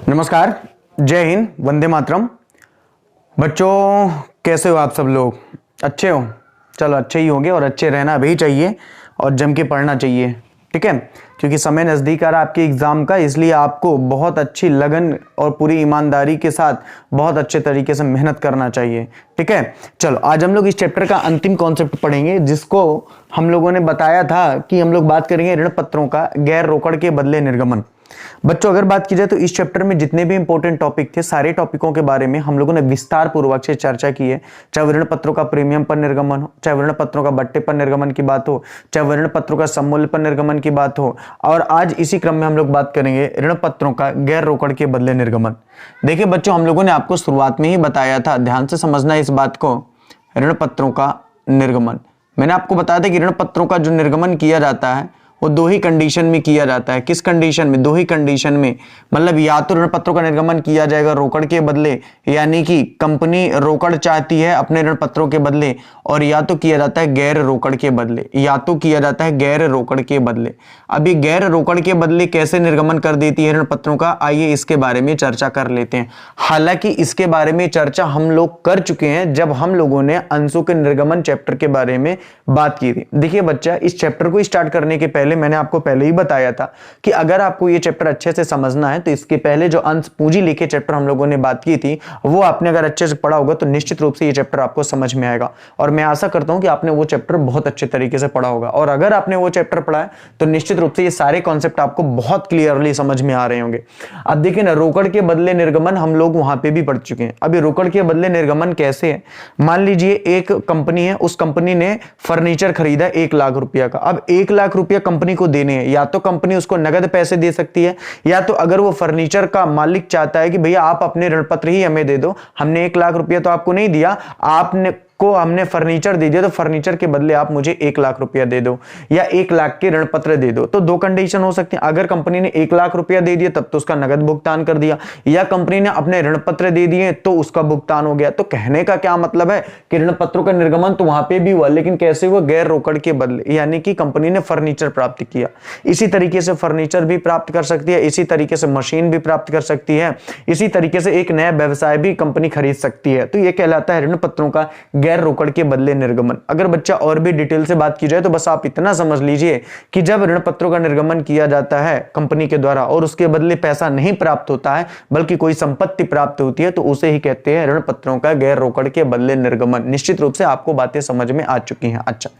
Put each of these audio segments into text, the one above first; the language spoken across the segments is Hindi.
नमस्कार, जय हिंद, वंदे मातरम। बच्चों कैसे हो आप सब लोग? अच्छे हो? चलो अच्छे ही होंगे और अच्छे रहना भी चाहिए और जम के पढ़ना चाहिए, ठीक है? क्योंकि समय नज़दीक आ रहा है आपके एग्ज़ाम का, इसलिए आपको बहुत अच्छी लगन और पूरी ईमानदारी के साथ बहुत अच्छे तरीके से मेहनत करना चाहिए, ठीक है? चलो आज हम लोग इस चैप्टर का अंतिम कॉन्सेप्ट पढ़ेंगे, जिसको हम लोगों ने बताया था कि हम लोग बात करेंगे ऋण पत्रों का गैर रोकड़ के बदले निर्गमन। बच्चों अगर बात की जाए तो इस चैप्टर में जितने भी इंपॉर्टेंट टॉपिक थे, सारे टॉपिकों के बारे में हम लोगों ने विस्तार पूर्वक से चर्चा की है। चाहे ऋण पत्रों का प्रीमियम पर निर्गमन हो, चाहे ऋण पत्रों का बट्टे पर निर्गमन की बात हो, चाहे ऋण पत्रों का सममूल्य पर निर्गमन की बात हो, और आज इसी क्रम में हम लोग बात करेंगे ऋण पत्रों का गैर रोकड़ के बदले निर्गमन। देखिए बच्चों, हम लोगों ने आपको शुरुआत में ही बताया था, ध्यान से समझना इस बात को, ऋण पत्रों का निर्गमन। मैंने आपको बताया था कि ऋण पत्रों का जो निर्गमन किया जाता है वो दो ही कंडीशन में किया जाता है। किस कंडीशन में? दो ही कंडीशन में, मतलब या तो ऋण पत्रों का निर्गमन किया जाएगा रोकड़ के बदले, यानी कि कंपनी रोकड़ चाहती है अपने ऋण पत्रों के बदले, और या तो किया जाता है गैर रोकड़ के बदले, या तो किया जाता है गैर रोकड़ के बदले। अभी गैर रोकड़ के बदले कैसे निर्गमन कर देती है ऋण पत्रों का, आइए इसके बारे में चर्चा कर लेते हैं। हालांकि इसके बारे में चर्चा हम लोग कर चुके हैं जब हम लोगों ने अंशों के निर्गमन चैप्टर के बारे में बात की थी। देखिए बच्चा, इस चैप्टर को स्टार्ट करने के पहले मैंने आपको पहले ही बताया था कि अगर आपको ये चैप्टर अच्छे से समझना है तो इसके पहले जो अंश पूंजी लेके चैप्टर हम लोगों ने बात की थी, वो आपने अगर अच्छे से पढ़ा होगा तो निश्चित रूप से ये चैप्टर आपको समझ में आएगा। और मैं आशा करता हूं कि आपने वो चैप्टर बहुत अच्छे तरीके से पढ़ा होगा, और अगर आपने वो चैप्टर पढ़ा है तो निश्चित रूप से ये सारे कॉन्सेप्ट आपको बहुत क्लियरली समझ में आ रहे होंगे। अब देखिए ना, रोकड़ के बदले निर्गमन हम लोग वहां पे भी पढ़ चुके हैं। अभी रोकड़ के बदले निर्गमन कैसे है? मान लीजिए एक कंपनी है, उस कंपनी ने फर्नीचर खरीदा 1 लाख रुपया का। अब 1 लाख रुपया कंपनी को देने हैं, या तो कंपनी उसको नगद पैसे दे सकती है, या तो अगर वो फर्नीचर का मालिक चाहता है कि भैया आप अपने ऋण पत्र ही हमें दे दो, हमने 1 लाख रुपया तो आपको नहीं दिया, आपने को हमने फर्नीचर दे दिया, तो फर्नीचर के बदले आप मुझे 1 लाख रुपया दे दो, या 1 लाख के ऋण पत्र दे दो। तो दो कंडीशन हो सकती है। अगर कंपनी ने 1 लाख रुपया दे दिया तब तो उसका नगद भुगतान कर दिया, या कंपनी ने अपने ऋण पत्र दे दिए तो उसका भुगतान हो गया। तो कहने का क्या मतलब है कि ऋण पत्रों का निर्गमन तो वहां पे भी हुआ, लेकिन कैसे हुआ? गैर रोकड़ के बदले, यानी कि कंपनी ने फर्नीचर प्राप्त किया। इसी तरीके से फर्नीचर भी प्राप्त कर सकती है, इसी तरीके से मशीन भी प्राप्त कर सकती है, इसी तरीके से एक नया व्यवसाय भी कंपनी खरीद सकती है। तो यह कहलाता है ऋण पत्रों का गैर रोकड़ के बदले निर्गमन। अगर बच्चा और भी डिटेल से बात की जाए तो बस आप इतना समझ लीजिए कि जब ऋण पत्रों का निर्गमन किया जाता है कंपनी के द्वारा और उसके बदले पैसा नहीं प्राप्त होता है बल्कि कोई संपत्ति प्राप्त होती है, तो उसे ही कहते हैं ऋण पत्रों का गैर रोकड़ के बदले निर्गमन। निश्चित रूप से आपको बातें समझ में आ चुकी हैं। अच्छा,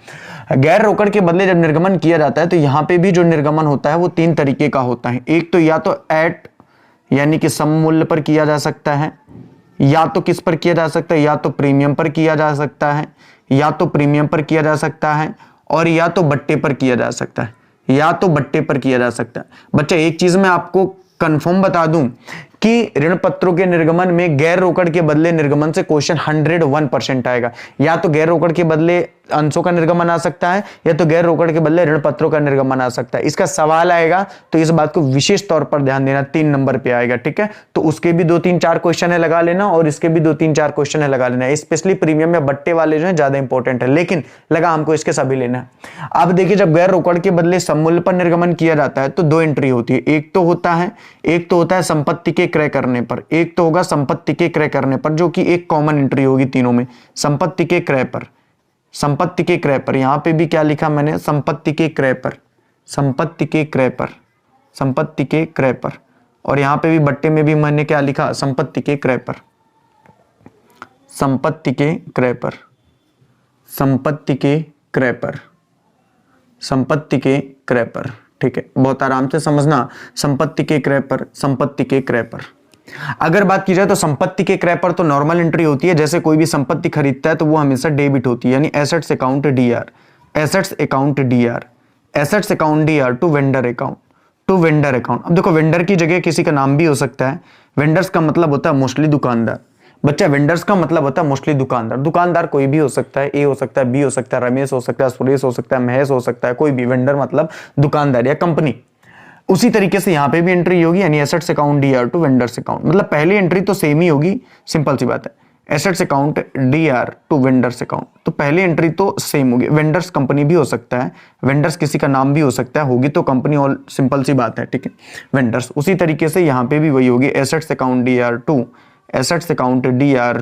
गैर रोकड़ के बदले जब निर्गमन किया जाता है तो यहां पे भी जो निर्गमन होता है वो 3 तरीके का होता है। एक तो या तो एट यानी कि सममूल्य पर किया जा सकता है, या तो किस पर किया जा सकता है? या तो प्रीमियम पर किया जा सकता है, या तो प्रीमियम पर किया जा सकता है, और या तो बट्टे पर किया जा सकता है, या तो बट्टे पर किया जा सकता है। बच्चा एक चीज मैं आपको कंफर्म बता दूं कि ऋण पत्रों के निर्गमन में गैर रोकड़ के बदले निर्गमन से क्वेश्चन 101% आएगा। या तो गैर रोकड़ के बदले अंशों का निर्गमन आ सकता है, या तो गैर रोकड़ के बदले ऋण पत्रों का निर्गमन आ सकता है। इसका सवाल आएगा तो इस बात को विशेष तौर पर ध्यान देना, 3 नंबर पे आएगा, ठीक है? तो उसके भी 2-3-4 क्वेश्चन है लगा लेना, और इसके भी 2-3-4 क्वेश्चन है लगा लेना। स्पेशली प्रीमियम या बट्टे वाले जो है ज्यादा इंपॉर्टेंट है, लेकिन लगा हमको इसके सभी लेना है। अब देखिए, जब गैर रोकड़ के बदले सममूल्य पर निर्गमन किया जाता है तो 2 एंट्री होती है। एक तो होता है संपत्ति के क्रय करने पर, एक तो होगा संपत्ति के क्रय करने पर, जो कि एक कॉमन एंट्री होगी तीनों में। संपत्ति के क्रय पर, संपत्ति के क्रय पर, यहां पे भी क्या लिखा मैंने? संपत्ति के क्रय पर, संपत्ति के क्रय पर, संपत्ति के क्रय पर, और यहां पे भी बट्टे में भी मैंने क्या लिखा? संपत्ति के क्रय पर, संपत्ति के क्रय पर, संपत्ति के क्रय पर, संपत्ति के क्रय पर, ठीक है? बहुत आराम से समझना, संपत्ति के क्रय पर, संपत्ति के क्रय पर। अगर बात की जाए तो संपत्ति के क्रय पर तो नॉर्मल एंट्री होती है, जैसे कोई भी संपत्ति खरीदता है तो वो हमेशा डेबिट होती है, यानी assets account DR, assets account DR, assets account DR to vendor account, to vendor account. अब देखो, वेंडर की जगह किसी का नाम भी हो सकता है। वेंडर्स का मतलब होता है मोस्टली दुकानदार। बच्चा, वेंडर्स का मतलब होता है मोस्टली दुकानदार। दुकानदार कोई भी हो सकता है, ए हो सकता है, बी हो सकता है, रमेश हो सकता है, सुरेश हो सकता है, महेश हो सकता है, कोई भी। वेंडर मतलब दुकानदार या कंपनी। उसी तरीके से यहां पे भी एंट्री होगी, यानी assets account DR to vendors account. मतलब पहली एंट्री तो सेम ही होगी, सिंपल सी बात है। Assets account DR to vendors account. तो पहली एंट्री तो सेम होगी, वेंडर्स कंपनी भी हो सकता है, वेंडर्स किसी का नाम भी हो सकता है, होगी तो कंपनी, और सिंपल सी बात है, ठीक है, वेंडर्स। उसी तरीके से यहाँ पे भी वही होगी, assets account DR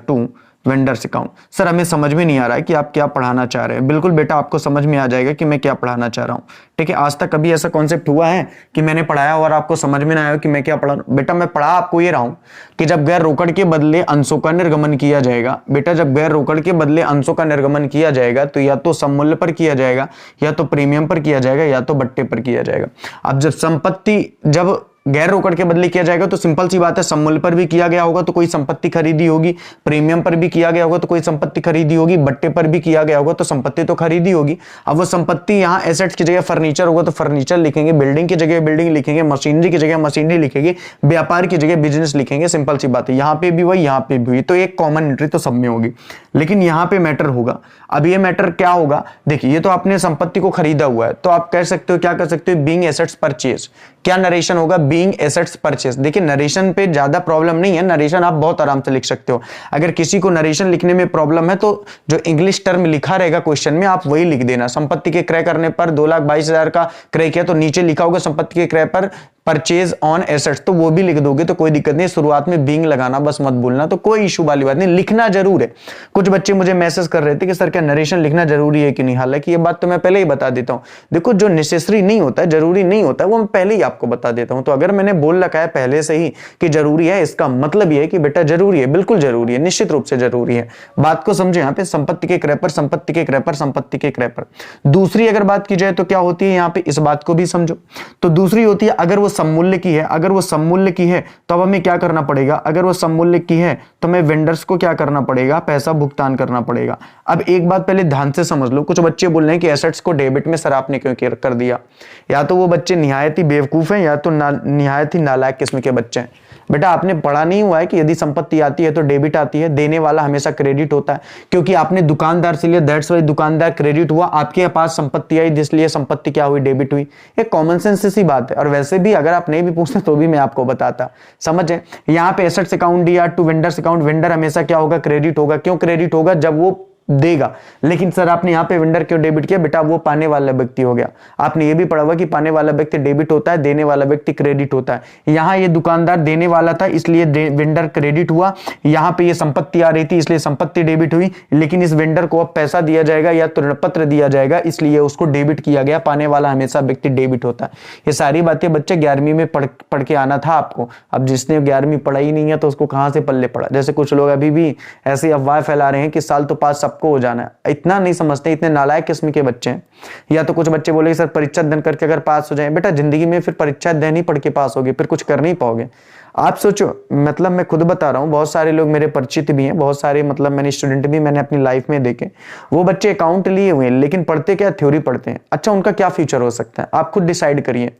to vendors account. Sir हमें समझ में नहीं आ रहा है कि आप क्या पढ़ाना चाह रहे हैं। बिल्कुल बेटा, आपको समझ में आ जाएगा कि मैं क्या पढ़ाना चाह रहा हूँ, ठीक है। आज तक कभी ऐसा कॉन्सेप्ट हुआ है कि मैंने पढ़ाया और आपको समझ में ना आया कि मैं क्या पढ़ा? बेटा मैं पढ़ा आपको ये रहा हूँ कि जब गैर रोकड़ के बदले अंशों का निर्गमन किया जाएगा, बेटा जब गैर रोकड़ के बदले अंशों का निर्गमन किया जाएगा तो या तो सममूल्य पर किया जाएगा, या तो प्रीमियम पर किया जाएगा, या तो बट्टे पर किया जाएगा। अब जब संपत्ति जब गैर रोकड़ के बदले किया जाएगा तो सिंपल सी बात है, सममूल्य पर भी किया गया होगा तो कोई संपत्ति खरीदी होगी, प्रीमियम पर भी किया गया होगा तो कोई संपत्ति खरीदी होगी, बट्टे पर भी किया गया होगा तो संपत्ति तो खरीदी होगी। अब वो संपत्ति यहाँ एसेट्स की जगह फर्नीचर होगा तो फर्नीचर लिखेंगे, बिल्डिंग की जगह बिल्डिंग लिखेंगे, मशीनरी की जगह मशीनरी लिखेंगे, व्यापार की जगह बिजनेस लिखेंगे। सिंपल सी बात है, यहाँ पे भी वही, यहाँ पे भी, तो एक कॉमन एंट्री तो सब में होगी। लेकिन यहाँ पे मैटर होगा, अब ये मैटर क्या होगा, देखिए ये तो आपने संपत्ति को खरीदा हुआ है, तो आप कह सकते हो, क्या कर सकते हो, बीइंग एसेट्स परचेज। क्या नरेशन होगा, बीइंग एसेट्स परचेज। देखिए नरेशन पे ज्यादा प्रॉब्लम नहीं है, नरेशन आप बहुत आराम से लिख सकते हो। अगर किसी को नरेशन लिखने में प्रॉब्लम है तो जो इंग्लिश टर्म लिखा रहेगा क्वेश्चन में आप वही लिख देना। संपत्ति के क्रय करने पर 2,22,000 का क्रय किया तो नीचे लिखा होगा संपत्ति के क्रय पर परचेज ऑन एसेट्स, तो वो भी लिख दोगे तो कोई दिक्कत नहीं। शुरुआत में बीइंग लगाना बस मत भूलना, तो कोई इशू वाली बात नहीं, लिखना जरूर है। कुछ बच्चे मुझे मैसेज कर रहे थे कि सर क्या नरेशन लिखना जरूरी है कि नहीं, हालांकि ये बात तो मैं पहले ही बता देता हूं। देखो जो नेसेसरी नहीं होता है, जरूरी नहीं होता है, वो मैं पहले ही आपको बता देता हूं। तो अगर मैंने बोल रखा है पहले से ही कि जरूरी है, इसका मतलब यह है कि बेटा जरूरी है, बिल्कुल जरूरी है, निश्चित रूप से जरूरी है। बात को समझे, यहाँ पे संपत्ति के क्रय पर, संपत्ति के क्रय पर, संपत्ति के क्रय पर। दूसरी अगर बात की जाए तो क्या होती है यहाँ पे, इस बात को भी समझो। तो दूसरी होती है अगर वो सममूल्य की है, अगर वो सममूल्य की है तो अब हमें क्या करना पड़ेगा, अगर वो सममूल्य की है तो हमें वेंडर्स को क्या करना पड़ेगा, पैसा भुगतान करना पड़ेगा। अब एक बात पहले ध्यान से समझ लो, कुछ बच्चे बोल रहे हैं कि एसेट्स को डेबिट में सर आपने क्यों कर दिया। या तो वो बच्चे निहायत ही बेवकूफ हैं, या तो निहायत ही नालायक किस्म के बच्चे हैं। बेटा आपने पढ़ा नहीं हुआ है कि यदि संपत्ति आती है तो डेबिट आती है, देने वाला हमेशा क्रेडिट होता है, क्योंकि आपने दुकानदार से लिया, दैट्स वाई दुकानदार क्रेडिट हुआ, आपके पास संपत्ति आई इसलिए संपत्ति क्या हुई, डेबिट हुई। एक कॉमन सेंस सी बात है। और वैसे भी अगर आप नहीं भी पूछते तो भी मैं आपको बताता, समझे। यहाँ पे assets account DR to vendors account, vendor हमेशा क्या होगा, क्रेडिट होगा। क्यों क्रेडिट होगा, जब वो देगा। लेकिन सर आपने यहाँ पे वेंडर क्यों डेबिट किया, बेटा वो पाने वाला व्यक्ति हो गया। आपने ये भी पढ़ा हुआ कि पाने वाला व्यक्ति डेबिट होता है, देने वाला व्यक्ति क्रेडिट होता है। यहाँ ये दुकानदार देने वाला था इसलिए वेंडर क्रेडिट हुआ, यहाँ पे ये संपत्ति आ रही थी इसलिए संपत्ति डेबिट हुई। लेकिन इस वेंडर को अब पैसा दिया जाएगा या तो ऋण पत्र दिया जाएगा, इसलिए उसको डेबिट किया गया। पाने वाला हमेशा व्यक्ति डेबिट होता है। ये सारी बातें बच्चे 11वीं में पढ़ के आना था आपको। अब जिसने 11वीं पढ़ाई नहीं है तो उसको कहाँ से पल्ले पड़ा। जैसे कुछ लोग अभी भी ऐसी अफवाह फैला रहे हैं कि साल तो पास सबको हो जाना है। इतना नहीं समझते, इतने नालायक किस्म के बच्चे हैं। या तो कुछ बच्चे बोले सर परीक्षा अध्ययन करके अगर पास हो जाए, बेटा जिंदगी में फिर परीक्षा अध्ययन ही पढ़ के पास होगे, फिर कुछ कर नहीं पाओगे। आप सोचो, मतलब मैं खुद बता रहा हूँ, बहुत सारे लोग मेरे परिचित भी हैं, बहुत सारे मतलब मैंने स्टूडेंट भी मैंने अपनी लाइफ में देखे। वो बच्चे अकाउंट लिए हुए हैं लेकिन पढ़ते क्या, थ्योरी पढ़ते हैं। अच्छा उनका क्या फ्यूचर हो सकता है, आप खुद डिसाइड करिए।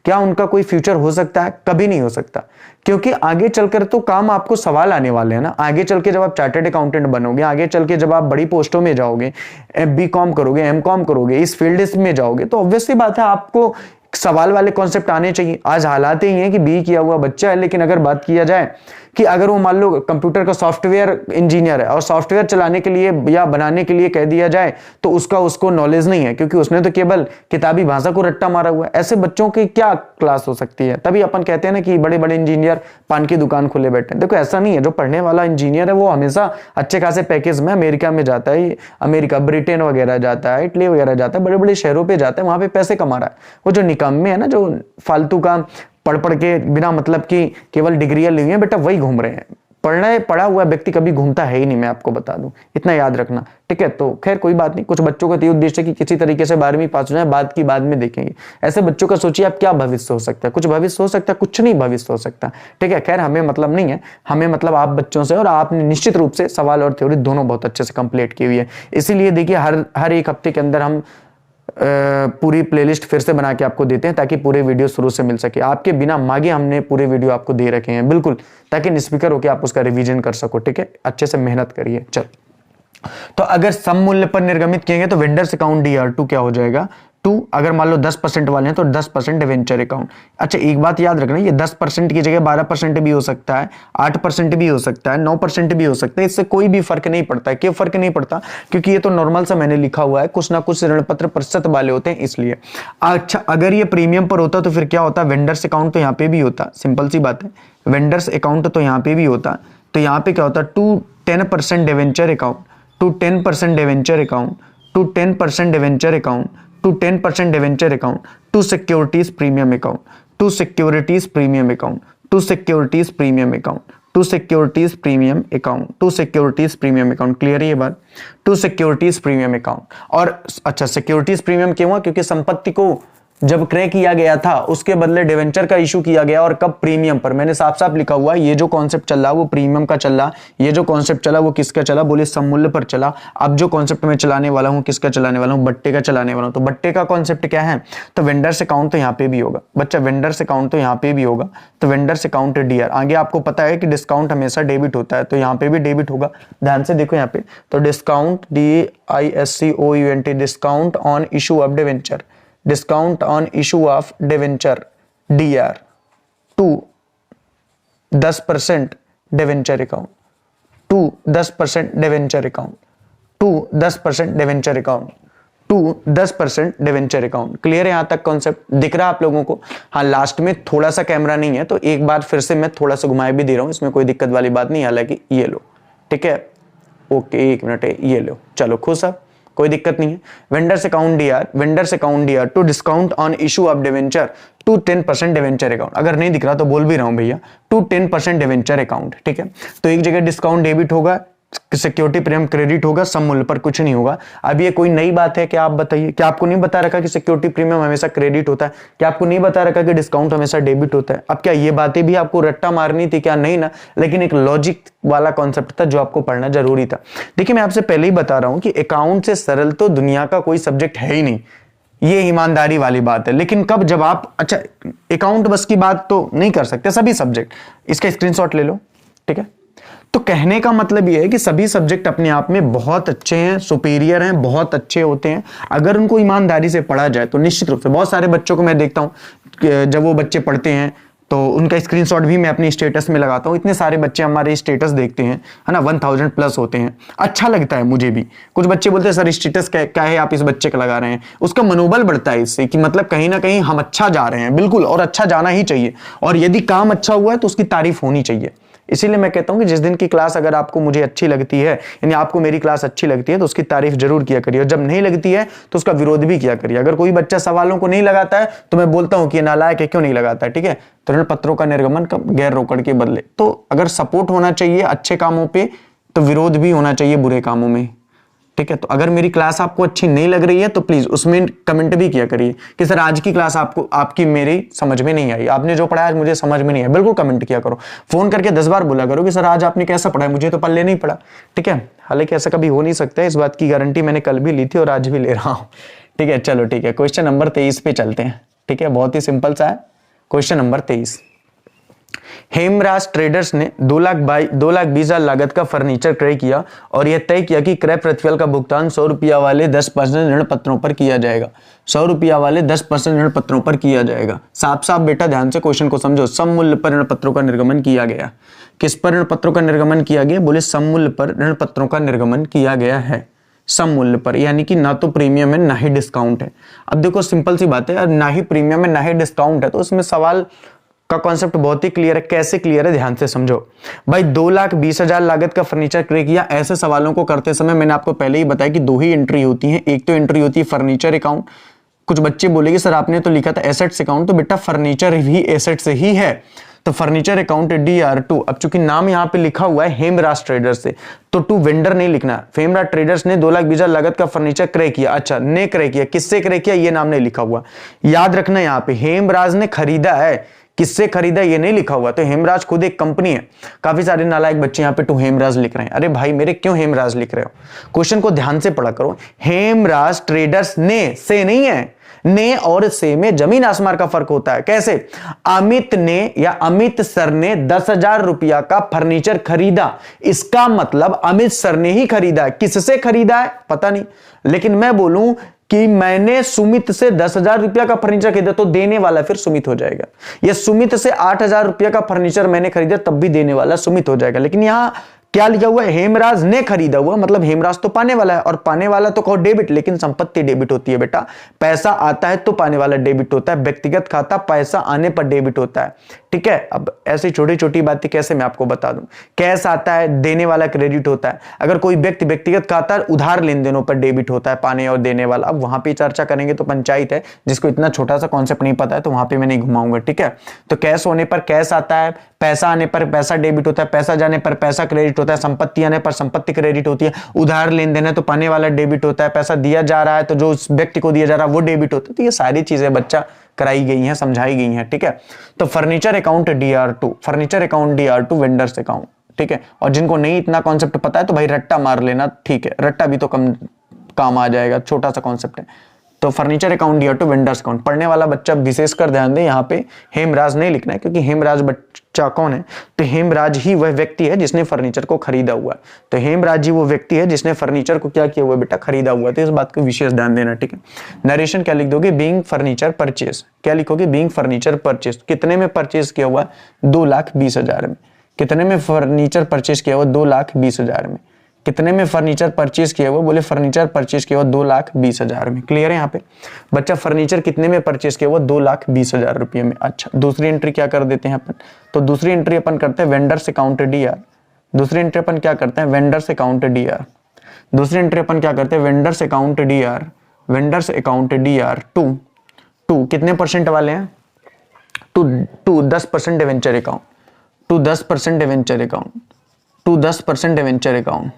क्या उनका कोई फ्यूचर हो सकता है? कभी नहीं हो सकता, क्योंकि आगे चलकर तो काम आपको सवाल आने वाले हैं ना। आगे चल के जब आप चार्टर्ड अकाउंटेंट बनोगे, आगे चल के जब आप बड़ी पोस्टों में जाओगे, BCom करोगे, MCom करोगे, इस फील्ड में जाओगे, तो ऑब्वियसली बात है आपको सवाल वाले कॉन्सेप्ट आने चाहिए। आज हालात ही हैं कि BE किया हुआ बच्चा है, लेकिन अगर बात किया जाए कि अगर वो मान लो कंप्यूटर का सॉफ्टवेयर इंजीनियर है और सॉफ्टवेयर चलाने के लिए या बनाने के लिए कह दिया जाए तो उसको नॉलेज नहीं है, क्योंकि उसने तो केवल किताबी भाषा को रट्टा मारा हुआ है। ऐसे बच्चों की क्या क्लास हो सकती है? तभी अपन कहते हैं ना कि बड़े बड़े इंजीनियर पान की दुकान खोले बैठे हैं। देखो ऐसा नहीं है, जो पढ़ने वाला इंजीनियर है वो हमेशा अच्छे खासे पैकेज में अमेरिका में जाता है, अमेरिका ब्रिटेन वगैरह जाता है, इटली वगैरह जाता है, बड़े बड़े शहरों पर जाता है, वहां पे पैसे कमा रहा है। वो जो निकम्मे है ना, जो फालतू का पढ़ के बिना मतलब की केवल डिग्रियां ली हुई हैं, बेटा वही घूम रहे हैं। पढ़ा हुआ व्यक्ति कभी घूमता है ही नहीं, मैं आपको बता दूं, इतना याद रखना, ठीक है। तो खैर कोई बात नहीं, कुछ बच्चों का तो उद्देश्य है कि किसी तरीके से 12वीं पास हो जाए, बाद की बाद में देखेंगे। ऐसे बच्चों का सोचिए आप क्या भविष्य हो सकता है। कुछ भविष्य हो सकता है, कुछ नहीं भविष्य हो सकता, ठीक है। खैर हमें मतलब नहीं है, हमें मतलब आप बच्चों से, और आपने निश्चित रूप से सवाल और थ्योरी दोनों बहुत अच्छे से कंप्लीट की हुई है। इसीलिए देखिए हर एक हफ्ते के अंदर हम पूरी प्लेलिस्ट फिर से बना के आपको देते हैं, ताकि पूरे वीडियो शुरू से मिल सके। आपके बिना मांगे हमने पूरे वीडियो आपको दे रखे हैं, बिल्कुल, ताकि निस्पीकर होकर आप उसका रिवीजन कर सको, ठीक है। अच्छे से मेहनत करिए। चल तो अगर सम मूल्य पर निर्गमित किए गए तो वेंडर्स अकाउंट DR2 क्या हो जाएगा 2। अगर मान लो 10% वाले हैं तो 10% डिवेंचर अकाउंट। अच्छा एक बात याद रखना, ये 10% की जगह 12% भी हो सकता है, 8% भी हो सकता है, 9% भी हो सकता है, इससे कोई भी फर्क नहीं पड़ता है। क्यों फर्क नहीं पड़ता? क्योंकि ये तो नॉर्मल सा मैंने लिखा हुआ है, कुछ ना कुछ ऋण पत्र प्रतिशत वाले होते हैं इसलिए। अच्छा अगर ये प्रीमियम पर होता तो फिर क्या होता? वेंडर्स अकाउंट तो यहाँ पे भी होता, सिंपल सी बात है, वेंडर्स अकाउंट तो यहाँ पे भी होता। तो यहाँ पे क्या होता? To 10% debenture account, to 10% debenture account, to 10% debenture account, to 10% debenture account, to securities premium account, to securities premium account, to securities premium account, to securities premium account, to securities premium account. Clear है ये बात? To securities premium account. और अच्छा सिक्योरिटीज प्रीमियम क्यों हुआ? क्योंकि संपत्ति को जब क्रय किया गया था उसके बदले डिवेंचर का इशू किया गया, और कब? प्रीमियम पर। मैंने साफ साफ लिखा हुआ है, ये जो कॉन्सेप्ट चल रहा वो प्रीमियम का चल रहा, ये जो कॉन्सेप्ट चला वो किसका चला? बोले सममूल्य पर चला। अब जो कॉन्सेप्ट मैं चलाने वाला हूँ किसका चलाने वाला हूँ? बट्टे का चलाने वाला हूँ। तो बट्टे का कॉन्सेप्ट क्या है? तो वेंडर्स अकाउंट तो यहाँ पे भी होगा बच्चा, वेंडर्स अकाउंट तो यहाँ पे भी होगा। तो वेंडर्स अकाउंट DR। आगे आपको पता है कि डिस्काउंट हमेशा डेबिट होता है, तो यहाँ पे भी डेबिट होगा। ध्यान से देखो यहाँ पे, तो discount DISCOUNT, discount on issue of debenture, discount on issue of debenture DR to 10% debenture account, to 10% debenture account, to 10% debenture account, to 10% debenture account। Clear है? यहां तक कॉन्सेप्ट दिख रहा है आप लोगों को? हाँ लास्ट में थोड़ा सा कैमरा नहीं है तो एक बार फिर से मैं थोड़ा सा घुमाए भी दे रहा हूं, इसमें कोई दिक्कत वाली बात नहीं। हालांकि ये लो, ठीक है, ओके एक मिनट है, ये लो, चलो खुश अब, कोई दिक्कत नहीं है। Vendors account DR, vendors account DR to discount on issue of debenture to 10% debenture account. अगर नहीं दिख रहा तो बोल भी रहा हूं भैया, टू 10% डिवेंचर अकाउंट, ठीक है। तो एक जगह डिस्काउंट डेबिट होगा, सिक्योरिटी प्रीमियम क्रेडिट होगा, सम मूल्य पर कुछ नहीं होगा। अब ये कोई नई बात है क्या? आप बताइए, क्या आपको नहीं बता रखा कि सिक्योरिटी प्रीमियम हमेशा क्रेडिट होता है? क्या आपको नहीं बता रखा कि डिस्काउंट हमेशा डेबिट होता है? अब क्या ये बातें भी आपको रट्टा मारनी थी क्या? नहीं ना, लेकिन एक लॉजिक वाला कॉन्सेप्ट था जो आपको पढ़ना जरूरी था। देखिए मैं आपसे पहले ही बता रहा हूं कि अकाउंट से सरल तो दुनिया का कोई सब्जेक्ट है ही नहीं, ये ईमानदारी वाली बात है। लेकिन कब? जब आप, अच्छा अकाउंट बस की बात तो नहीं कर सकते, सभी सब्जेक्ट, इसका स्क्रीनशॉट ले लो, ठीक है। तो कहने का मतलब यह है कि सभी सब्जेक्ट अपने आप में बहुत अच्छे हैं, सुपीरियर हैं, बहुत अच्छे होते हैं अगर उनको ईमानदारी से पढ़ा जाए तो। निश्चित रूप से बहुत सारे बच्चों को मैं देखता हूं जब वो बच्चे पढ़ते हैं तो उनका स्क्रीनशॉट भी मैं अपने स्टेटस में लगाता हूं। इतने सारे बच्चे हमारे स्टेटस देखते हैं, है ना, 1000 प्लस होते हैं, अच्छा लगता है मुझे भी। कुछ बच्चे बोलते हैं सर स्टेटस क्या है आप इस बच्चे का लगा रहे हैं, उसका मनोबल बढ़ता है इससे कि मतलब कहीं ना कहीं हम अच्छा जा रहे हैं। बिल्कुल, और अच्छा जाना ही चाहिए, और यदि काम अच्छा हुआ है तो उसकी तारीफ होनी चाहिए। इसीलिए मैं कहता हूं कि जिस दिन की क्लास अगर आपको मुझे अच्छी लगती है, यानी आपको मेरी क्लास अच्छी लगती है, तो उसकी तारीफ जरूर किया करिए, और जब नहीं लगती है तो उसका विरोध भी किया करिए। अगर कोई बच्चा सवालों को नहीं लगाता है तो मैं बोलता हूं कि ये नालायक है, क्यों नहीं लगाता है, ठीक है। तो ऋण पत्रों का निर्गमन गैर रोकड़ के बदले, तो अगर सपोर्ट होना चाहिए अच्छे कामों पे तो विरोध भी होना चाहिए बुरे कामों में, ठीक है। तो अगर मेरी क्लास आपको अच्छी नहीं लग रही है तो प्लीज उसमें कमेंट भी किया करिए कि सर आज की क्लास आपकी मेरी समझ में नहीं आई, आपने जो पढ़ाया मुझे समझ में नहीं आया। बिल्कुल कमेंट किया करो, फोन करके 10 बार बोला करो कि सर आज आपने कैसा पढ़ाया, मुझे तो पल्ले नहीं पड़ा, ठीक है। हालांकि ऐसा कभी हो नहीं सकता है, इस बात की गारंटी मैंने कल भी ली थी और आज भी ले रहा हूं, ठीक है। चलो ठीक है, क्वेश्चन नंबर 23 पे चलते हैं, ठीक है। बहुत ही सिंपल सा है क्वेश्चन नंबर 23। हेमराज ट्रेडर्स ने 2,20,000 लागत का फर्नीचर क्रय किया और यह तय किया कि क्रय प्रतिफल का भुगतान 100 रुपया वाले 10% ऋण पत्रों पर किया जाएगा। 100 रुपया वाले 10% ऋण पत्रों पर किया जाएगा। साफ साफ बेटा ध्यान से क्वेश्चन को समझो। सम मूल्य पर ऋण पत्रों का निर्गमन किया गया। किस पर ऋण पत्रों का निर्गमन किया गया? बोले सम मूल्य पर ऋण पत्रों का निर्गमन किया गया है। सम मूल्य पर, यानी कि ना तो प्रीमियम है ना ही डिस्काउंट है। अब देखो सिंपल सी बात है, ना ही प्रीमियम है ना ही डिस्काउंट है, तो उसमें सवाल का कॉन्सेप्ट बहुत ही क्लियर है। कैसे क्लियर है? ध्यान से समझो भाई। 2,20,000 लागत का फर्नीचर क्रय किया। ऐसे सवालों को करते समय मैंने आपको पहले ही बताया कि 2 ही एंट्री होती है। एक तो एंट्री होती है फर्नीचर अकाउंट। कुछ बच्चे बोलेंगे सर आपने तो लिखा था एसेट्स अकाउंट, तो बेटा फर्नीचर भी एसेट से ही है, तो फर्नीचर अकाउंट DR2। अब चूंकि नाम यहां पे लिखा हुआ है हेमराज ट्रेडर्स से, तो टू वेंडर नहीं लिखना। हेमराज ट्रेडर्स ने 2,20,000 लागत का फर्नीचर क्रय किया। अच्छा, ने क्रय किया, किससे क्रय किया ये नाम नहीं लिखा हुआ, याद रखना। यहां पे हेमराज ने खरीदा है, किससे खरीदा ये नहीं लिखा हुआ। तो हेमराज खुद एक कंपनी है। काफी सारे नालायक बच्चे यहाँ पे टू हेमराज लिख रहे हैं। अरे भाई मेरे क्यों हेमराज लिख रहे हो? क्वेश्चन को ध्यान से पढ़ा करो। हेमराज ट्रेडर्स ने, से नहीं है, ने और से में जमीन आसमान का फर्क होता है। कैसे? अमित ने या अमित सर ने 10,000 रुपया का फर्नीचर खरीदा, इसका मतलब अमित सर ने ही खरीदा है। किससे खरीदा है पता नहीं, लेकिन मैं बोलूं कि मैंने सुमित से 10,000 रुपया का फर्नीचर खरीदा तो देने वाला फिर सुमित हो जाएगा, या सुमित से 8,000 रुपया का फर्नीचर मैंने खरीदा तब भी देने वाला सुमित हो जाएगा। लेकिन यहां क्या लिखा हुआ है? हेमराज ने खरीदा हुआ, मतलब हेमराज तो पाने वाला है, और पाने वाला तो कहो डेबिट, लेकिन संपत्ति डेबिट होती है बेटा। पैसा आता है तो पाने वाला डेबिट होता है, व्यक्तिगत खाता पैसा आने पर डेबिट होता है, ठीक है। अब ऐसी छोटी छोटी बातें कैसे मैं आपको बता दूं। कैश आता है, देने वाला क्रेडिट होता है। अगर कोई व्यक्ति व्यक्तिगत खाता उधार लेन देनों पर डेबिट होता है, पाने और देने वाला। अब वहां पे चर्चा करेंगे तो पंचायत है, जिसको इतना छोटा सा कॉन्सेप्ट नहीं पता है तो वहां पे मैं नहीं घुमाऊंगा, ठीक है। तो कैश होने पर कैश आता है, पैसा आने पर पैसा डेबिट होता है, पैसा जाने पर पैसा क्रेडिट होता है, संपत्ति आने पर संपत्ति क्रेडिट होती है, उधार लेन देन है तो पाने वाला डेबिट होता है, पैसा दिया जा रहा है तो जो उस व्यक्ति को दिया जा रहा है वो डेबिट होता है। तो ये सारी चीजें बच्चा कराई गई हैं, समझाई गई हैं, ठीक है। तो furniture account DR2, furniture account DR2, vendors account, ठीक है। और जिनको नहीं इतना कॉन्सेप्ट पता है तो भाई रट्टा मार लेना, ठीक है, रट्टा भी तो कम काम आ जाएगा, छोटा सा कॉन्सेप्ट है। तो furniture account DR2, vendors account. पढ़ने वाला बच्चा विशेषकर ध्यान दे, यहाँ पे हेमराज नहीं लिखना है, क्योंकि हेमराज बच्चा कौन है? तो हेमराज ही वह व्यक्ति है जिसने फर्नीचर को खरीदा हुआ है। तो हेमराज ही वो व्यक्ति है जिसने फर्नीचर को क्या किया हुआ बेटा? खरीदा हुआ है। तो इस बात को विशेष ध्यान देना, ठीक है। नरेशन क्या लिख दोगे? Being furniture purchase. क्या लिखोगे? Being furniture purchase. कितने में परचेज किया हुआ? 2,20,000 में। कितने में फर्नीचर परचेज किया हुआ? 2,20,000 में। कितने में फर्नीचर परचेज किया हुआ? बोले फर्नीचर परचेज किया हुआ 2,20,000 में। क्लियर है यहाँ पे बच्चा? फर्नीचर कितने में परचेज किया हुआ? 2,20,000 रुपये में। अच्छा, दूसरी एंट्री क्या कर देते हैं अपन? तो दूसरी एंट्री अपन करते हैं वेंडर्स अकाउंट DR। दूसरी एंट्री अपन क्या करते हैं? Vendors account DR। दूसरी एंट्री अपन क्या करते हैं? Vendors account DR। Vendors account DR to कितने परसेंट वाले हैं? To 10% debenture account, to 10% debenture account, to 10% debenture account,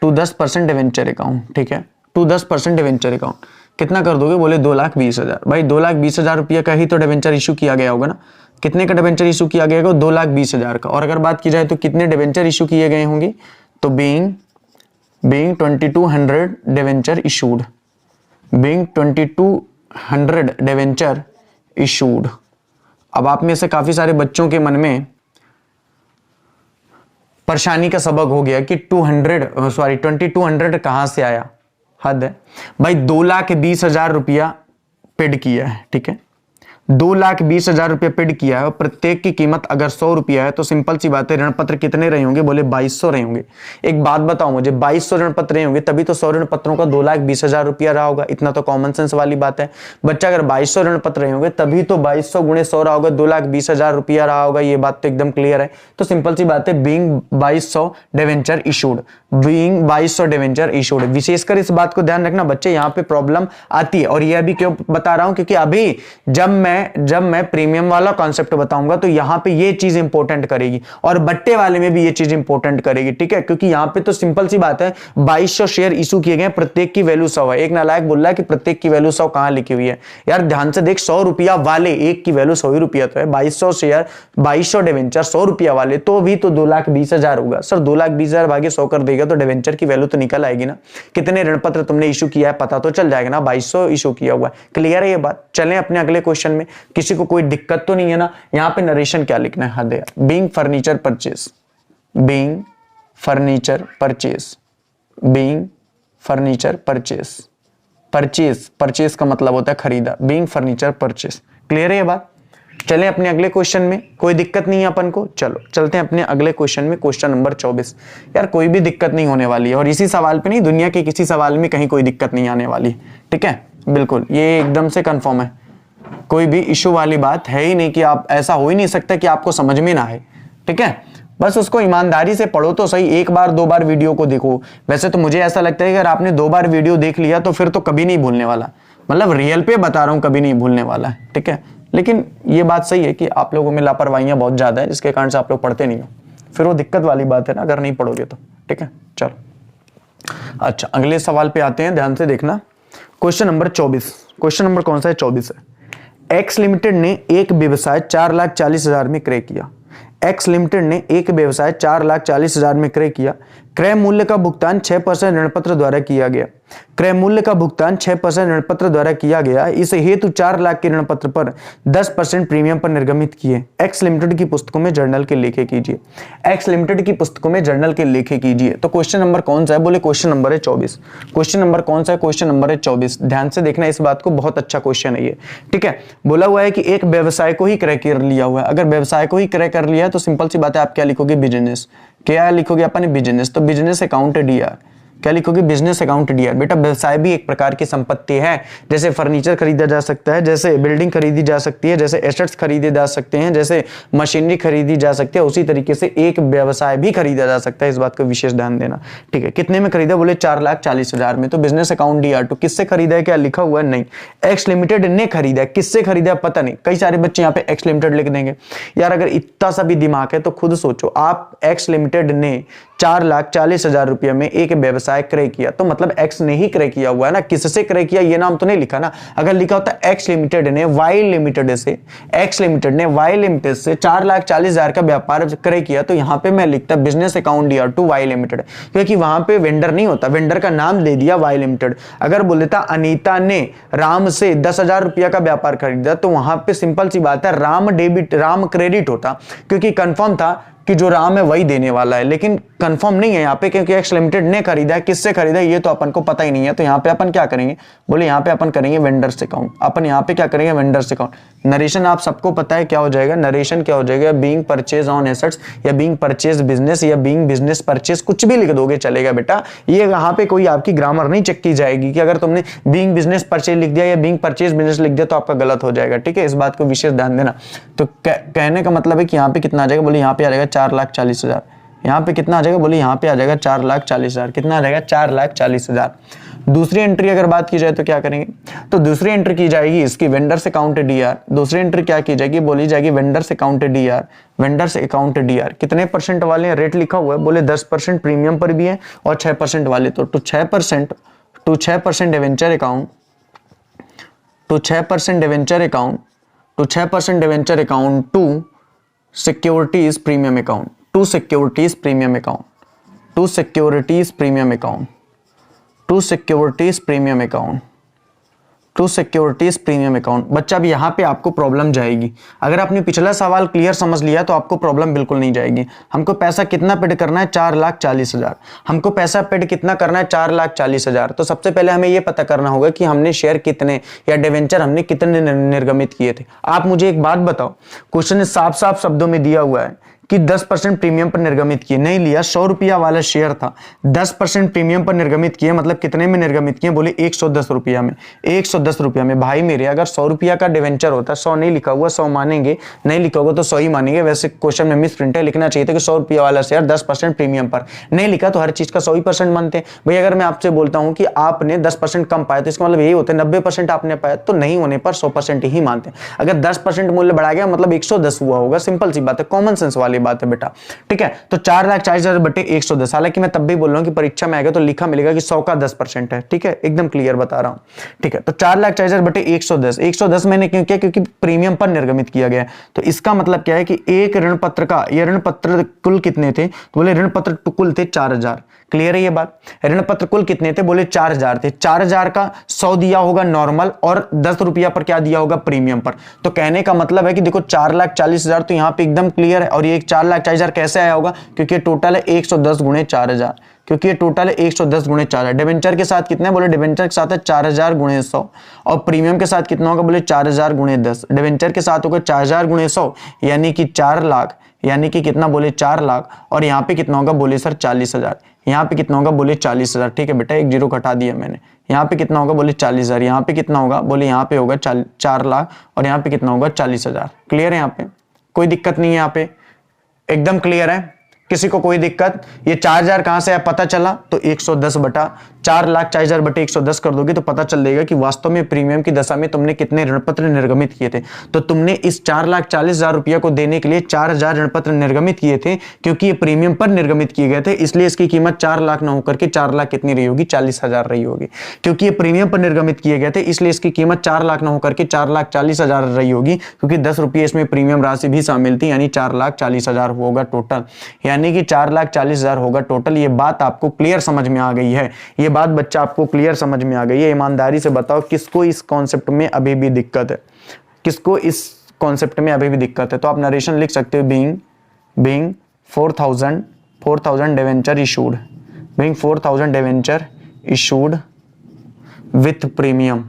to 10% debenture account, ठीक है। टू 10% डिवेंचर अकाउंट कितना कर दोगे? बोले 2,20,000। भाई 2,20,000 रुपये का ही तो डिवेंचर इशू किया गया होगा ना। कितने का डिवेंचर इशू किया गया होगा? 2,20,000 का। और अगर बात की जाए तो कितने डिवेंचर इशू किए गए होंगे? तो being 2200 debenture issued, being 2200 debenture issued. अब आप में से काफी सारे बच्चों के मन में परेशानी का सबक हो गया कि 2200 कहां से आया? हद है भाई। 2,20,000 रुपया पेड किया है, ठीक है। 2,20,000 रुपया पेड किया है और प्रत्येक की कीमत अगर 100 रुपया है तो सिंपल सी बात है, ऋण पत्र कितने रहे होंगे? बोले 2,200 रहे होंगे। एक बात बताओ मुझे, 2,200 ऋण पत्र रहे होंगे तभी तो 100 ऋण पत्रों का 2,20,000 रुपया रहा होगा। इतना तो कॉमन सेंस वाली बात है बच्चा। अगर 2,200 ऋण पत्र रहे होंगे तभी तो 2,200 गुणे 100 रहा होगा, 2,20,000 रुपया रहा होगा। ये बात तो एकदम क्लियर है। तो सिंपल सी बात है, being 2,200 debenture issued, being 2,200 debenture issued. विशेषकर इस बात को ध्यान रखना बच्चे, यहाँ पे प्रॉब्लम आती है। और ये अभी क्यों बता रहा हूं? क्योंकि अभी जब मैं प्रीमियम वाला कॉन्सेप्ट बताऊंगा तो यहां पे ये चीज इंपॉर्टेंट करेगी, और बट्टे वाले में भी ये चीज इंपॉर्टेंट करेगी, ठीक है। क्योंकि यहां पे तो सिंपल सी बात है, 2,200 शेयर इशू किए गए, प्रत्येक की वैल्यू 100 है। एक नालायक बोल रहा है कि प्रत्येक की वैल्यू 100 कहां लिखी हुई है? यार ध्यान से देख, 100 रुपया वाले, एक की वैल्यू 100 ही रुपया तो है। 2,200 शेयर, 2,200 डिवेंचर, 100 रुपया वाले, तो भी तो 2,20,000 होगा। सर 2,20,000 भागे 100 कर देगा तो डिवेंचर की वैल्यू तो निकल आएगी ना। कितने ऋण पत्र तुमने इशू किया है पता तो चल जाएगा ना। 2,200 इशू किया हुआ है। क्लियर है ये बात? चलें अपने अगले क्वेश्चन में। किसी को कोई दिक्कत तो नहीं है ना? यहां पे नरेशन क्या लिखना है? हद है। Being furniture purchase, being furniture purchase, being furniture purchase. Purchase का मतलब होता है खरीदा। Being furniture purchase. क्लियर है ये बात? चलें अपने अगले क्वेश्चन में। कोई दिक्कत नहीं है अपन को? चलो चलते हैं अपने अगले क्वेश्चन में, क्वेश्चन नंबर 24। यार कोई भी दिक्कत नहीं होने वाली है, और इसी सवाल पे नहीं, दुनिया के किसी सवाल में कहीं कोई दिक्कत नहीं आने वाली, ठीक है। बिल्कुल ये एकदम से कंफर्म है। कोई भी इशू वाली बात है ही नहीं कि आप, ऐसा हो ही नहीं सकता कि आपको समझ में ना आए, ठीक है। बस उसको ईमानदारी से पढ़ो तो सही। एक बार 2 बार वीडियो को देखो। वैसे तो मुझे ऐसा लगता है कि अगर आपने 2 बार वीडियो देख लिया तो फिर तो कभी नहीं भूलने वाला। मतलब रियल पे बता रहा हूं, कभी नहीं भूलने वाला है, ठीक है। लेकिन ये बात सही है कि आप लोगों में लापरवाहियां बहुत ज्यादा है, जिसके कारण से आप लोग पढ़ते नहीं हो। फिर वो दिक्कत वाली बात है ना, अगर नहीं पढ़ोगे तो, ठीक है। चलो अच्छा, अगले सवाल पे आते हैं, ध्यान से देखना। Question number 24। क्वेश्चन नंबर कौन सा है? 24 है। एक्स लिमिटेड ने एक व्यवसाय 4,40,000 में क्रय किया। एक्स लिमिटेड ने एक व्यवसाय 4,40,000 में क्रय किया। क्रय मूल्य का भुगतान 6% ऋण पत्र द्वारा किया गया। क्रय मूल्य का भुगतान 6% ऋण पत्र द्वारा किया गया, इस हेतु 4 लाख के ऋण पत्र पर 10% प्रीमियम पर निर्गमित किए। एक्स लिमिटेड की पुस्तकों में जर्नल के लेखे कीजिए। एक्स लिमिटेड की पुस्तकों में जर्नल के लेखे कीजिए। तो क्वेश्चन नंबर कौन सा है? बोले क्वेश्चन नंबर है 24। क्वेश्चन नंबर कौन सा है? क्वेश्चन नंबर है 24। ध्यान से देखना इस बात को, बहुत अच्छा क्वेश्चन है ये। ठीक है, बोला हुआ है कि एक व्यवसाय को ही क्रय कर लिया हुआ है। अगर व्यवसाय को ही क्रय कर लिया है तो सिंपल सी बात है, आप क्या लिखोगे? बिजनेस। क्या लिखोगे अपन? बिजनेस। तो बिजनेस अकाउंट डीआर। क्या लिखोगे? Business account D R. बेटा व्यवसाय भी एक प्रकार की संपत्ति है, जैसे फर्नीचर खरीदा जा सकता है, जैसे बिल्डिंग खरीदी जा सकती है, जैसे एसेट्स खरीदे जा सकते हैं, जैसे मशीनरी खरीदी जा सकती है, उसी तरीके से एक व्यवसाय भी खरीदा जा सकता है। इस बात को विशेष ध्यान देना। ठीक है, कितने में खरीदा? बोले 4,40,000 में। तो बिजनेस अकाउंट डीआर टू किससे खरीदा है? क्या लिखा हुआ है? नहीं, एक्स लिमिटेड ने खरीदा है। किससे खरीदा है पता नहीं। कई सारे बच्चे यहाँ पे एक्स लिमिटेड लिख देंगे। यार अगर इतना सा भी दिमाग है तो खुद सोचो, आप एक्स लिमिटेड ने 4,40,000 रुपये में एक व्यवसाय क्रय किया, तो मतलब एक्स ने ही क्रय किया हुआ है ना। किससे क्रय किया ये नाम तो नहीं लिखा ना। अगर लिखा होता एक्स लिमिटेड ने वाई लिमिटेड से, एक्स लिमिटेड ने वाई लिमिटेड से 4,40,000 का व्यापार क्रय किया, तो यहां पे मैं लिखता business account DR to Y limited, क्योंकि वहां पे वेंडर नहीं होता, वेंडर का नाम दे दिया वाई लिमिटेड। अगर बोल देता अनीता ने राम से 10,000 रुपया का व्यापार खरीदा, तो वहां पे सिंपल सी बात है राम डेबिट राम क्रेडिट होता, क्योंकि कंफर्म था कि जो राम है वही देने वाला है। लेकिन कंफर्म नहीं है यहाँ पे, क्योंकि एक्स लिमिटेड ने खरीदा है। किससे खरीदा है ये तो अपन को पता ही नहीं है। तो यहाँ पे अपन क्या करेंगे? बोले यहाँ पे अपन करेंगे वेंडर्स अकाउंट। अपन यहाँ पे क्या करेंगे? Vendors account. नरेशन आप सबको पता है क्या हो जाएगा? नरेशन क्या हो जाएगा? बीइंग परचेज ऑन एसेट्स, या बीइंग परचेज बिजनेस, या बीइंग बिजनेस परचेज, कुछ भी लिख दोगे चलेगा बेटा। ये यहाँ पे कोई आपकी ग्रामर नहीं चेक की जाएगी कि अगर तुमने बीइंग बिजनेस परचेज लिख दिया या बीइंग परचेज बिजनेस लिख दिया तो आपका गलत हो जाएगा। ठीक है, इस बात को विशेष ध्यान देना। तो कहने का मतलब है कि यहाँ पे कितना आ जाएगा? बोले यहाँ पे आ जाएगा 4,40,000। यहाँ पे कितना आ जाएगा? बोले यहाँ पे आ जाएगा 4,40,000। कितना आ जाएगा? 4,40,000। दूसरी एंट्री अगर बात की जाए तो क्या करेंगे? तो दूसरी एंट्री की जाएगी इसकी वेंडर्स अकाउंट डीआर। दूसरी एंट्री क्या की जाएगी? बोली जाएगी vendors account DR. Vendors account D R कितने परसेंट वाले हैं? रेट लिखा हुआ है। बोले 10% प्रीमियम पर भी है और 6% वाले। तो 6% debenture account, to 6% debenture account, to 6% debenture account to securities premium account, to securities premium account, to securities premium account, to securities premium account, to securities premium account. बच्चा अब यहाँ पे आपको प्रॉब्लम जाएगी। अगर आपने पिछला सवाल क्लियर समझ लिया तो आपको प्रॉब्लम बिल्कुल नहीं जाएगी। हमको पैसा कितना पेड करना है? 4,40,000। हमको पैसा पेड कितना करना है? 4,40,000। तो सबसे पहले हमें यह पता करना होगा कि हमने शेयर कितने या डिवेंचर हमने कितने निर्गमित किए थे। आप मुझे एक बात बताओ, क्वेश्चन ने साफ साफ शब्दों में दिया हुआ है कि 10% प्रीमियम पर निर्गमित किए। नहीं लिया, 100 रुपया वाला शेयर था, 10% प्रीमियम पर निर्गमित किए, मतलब कितने में निर्गमित किए? बोले 110 रुपया में। 110 रुपया में भाई मेरे, अगर 100 रुपया का डिवेंचर होता, 100 नहीं लिखा हुआ, 100 मानेंगे, नहीं लिखा होगा तो 100 ही मानेंगे। वैसे क्वेश्चन में मिस प्रिंट है, लिखना चाहिए था कि 100 रुपया वाला शेयर 10% प्रीमियम पर। नहीं लिखा तो हर चीज का 100% मानते हैं भाई। अगर मैं आपसे बोलता हूं कि आपने 10% कम पाया तो इसका मतलब यही होता है 90% आपने पाया, तो नहीं होने पर 100% ही मानते हैं। अगर 10% मूल्य बढ़ा गया मतलब 110 हुआ होगा। सिंपल सी बात है, कॉमन सेंस वाली बात है बेटा। ठीक है, तो 4,40,000 बटे 110। हालांकि मैं तब भी बोल रहा हूं कि परीक्षा में आएगा तो लिखा मिलेगा कि 100 का 10% है। ठीक है, एकदम क्लियर बता रहा हूं। ठीक है, तो 4,40,000 बटे 110। 110 मैंने क्यों किया? क्योंकि प्रीमियम पर निर्गमित किया गया। तो इसका मतलब क्या है कि एक ऋण पत्र का, ये ऋण पत्र कुल कितने थे? तो बोले ऋण पत्र कुल थे 4,000। क्लियर है ये बात? ऋण पत्र कुल कितने थे? बोले 4,000 थे। 4,000 का 100 दिया होगा नॉर्मल और 10 रुपया पर क्या दिया होगा? प्रीमियम पर। तो कहने का मतलब है कि देखो 4,40,000 तो यहां पे एकदम क्लियर है। और ये 4,40,000 कैसे आया होगा? क्योंकि ये टोटल है 110 गुणे 4,000, क्योंकि ये टोटल है 110 गुणे 4,000। डिवेंचर के साथ कितने? बोले डिवेंचर के साथ है 4,000 गुणे 100। और प्रीमियम के साथ कितना होगा? बोले 4,000 गुणे 10। डिवेंचर के साथ होगा 4,000 गुणे 100, यानी कि 4 लाख, यानी कि कितना? बोले 4 लाख। और यहाँ पे कितना होगा? बोले सर 40,000। यहाँ पे कितना होगा? बोले 40,000। ठीक है बेटा, एक जीरो घटा दिया मैंने। यहाँ पे कितना होगा? बोले 40,000। यहाँ पे कितना होगा? बोले यहाँ पे होगा 4 लाख। और यहाँ पे कितना होगा? 40,000। क्लियर है? यहाँ पे कोई दिक्कत नहीं है, यहाँ पे एकदम क्लियर है। किसी को कोई दिक्कत? ये 4,000 कहां से है पता चला? तो 110 बटा 4,40,000 बटे 110 कर दोगे तो पता चल देगा कि वास्तव में प्रीमियम की दशा में तुमने कितने ऋण पत्र निर्गमित किए थे। तो तुमने इस 4,40,000 रुपया को देने के लिए 4,000 ऋण पत्र निर्गमित किए थे, क्योंकि ये प्रीमियम पर निर्गमित किए गए थे, इसलिए इसकी कीमत 4 लाख न होकर के 4 लाख कितनी रही होगी? 40,000 रही होगी। क्योंकि ये प्रीमियम पर निर्गमित किए गए थे इसलिए इसकी कीमत 4 लाख न होकर के 4,40,000 रही होगी, क्योंकि 10 रुपये इसमें प्रीमियम राशि भी शामिल थी, यानी 4,40,000 होगा टोटल। यानी यानी कि 4,40,000 होगा टोटल। ये बात आपको क्लियर समझ में आ गई है, ये बात बच्चा आपको क्लियर समझ में आ गई है। ईमानदारी से बताओ किसको इस कॉन्सेप्ट में अभी भी दिक्कत है, किसको इस कॉन्सेप्ट में अभी भी दिक्कत है? तो आप नरेशन लिख सकते हो, being 4,000 debenture issued, being 4,000 debenture issued with premium,